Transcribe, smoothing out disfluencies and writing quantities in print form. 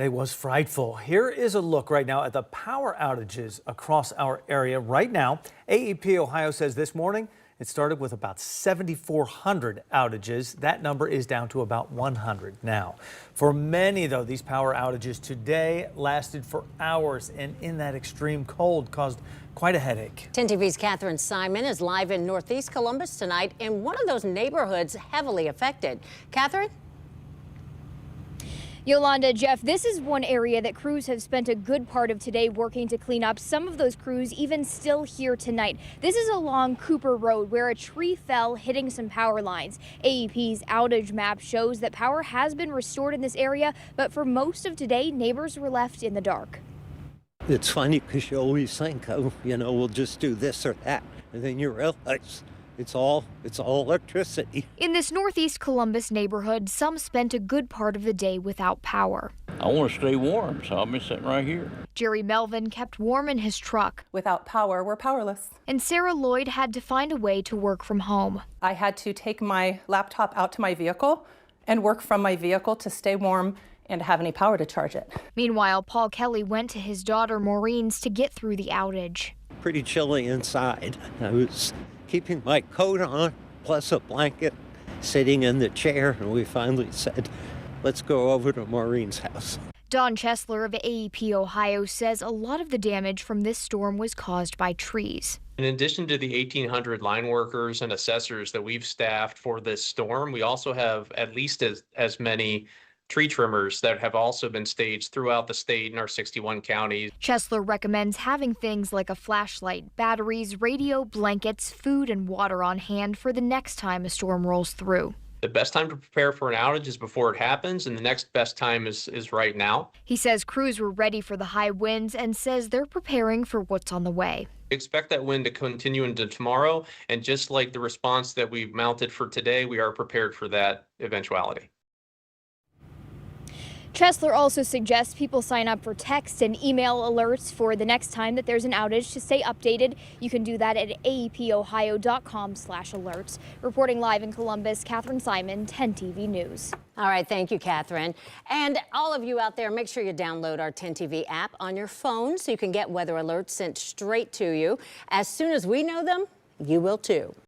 It was frightful. Here is a look right now at the power outages across our area right now. AEP Ohio says this morning it started with about 7,400 outages. That number is down to about 100 now. For many, though, these power outages today lasted for hours and in that extreme cold caused quite a headache. 10 TV's Catherine Simon is live in Northeast Columbus tonight in one of those neighborhoods heavily affected. Catherine? Yolanda, Jeff, this is one area that crews have spent a good part of today working to clean up. Some of those crews even still here tonight. This is along Cooper Road where a tree fell, hitting some power lines. AEP's outage map shows that power has been restored in this area, but for most of today, neighbors were left in the dark. It's funny because you always think, oh, we'll just do this or that. And then you realize it's all electricity. In this Northeast Columbus neighborhood, some spent a good part of the day without power. I want to stay warm, so I'll be sitting right here. Jerry Melvin kept warm in his truck. Without power, we're powerless. And Sarah Lloyd had to find a way to work from home. I had to take my laptop out to my vehicle and work from my vehicle to stay warm and have any power to charge it. Meanwhile, Paul Kelly went to his daughter Maureen's to get through the outage. Pretty chilly inside. I was keeping my coat on, plus a blanket, sitting in the chair, and we finally said, let's go over to Maureen's house. Don Chesler of AEP Ohio says a lot of the damage from this storm was caused by trees. In addition to the 1,800 line workers and assessors that we've staffed for this storm, we also have at least as many tree trimmers that have also been staged throughout the state in our 61 counties. Chesler recommends having things like a flashlight, batteries, radio, blankets, food, and water on hand for the next time a storm rolls through. The best time to prepare for an outage is before it happens, and the next best time is right now. He says crews were ready for the high winds and says they're preparing for what's on the way. Expect that wind to continue into tomorrow, and just like the response that we've mounted for today, we are prepared for that eventuality. Chesler also suggests people sign up for text and email alerts for the next time that there's an outage to stay updated. You can do that at aepohio.com/alerts. Reporting live in Columbus, Catherine Simon, 10 TV News. All right, thank you, Catherine. And all of you out there, make sure you download our 10 TV app on your phone so you can get weather alerts sent straight to you. As soon as we know them, you will too.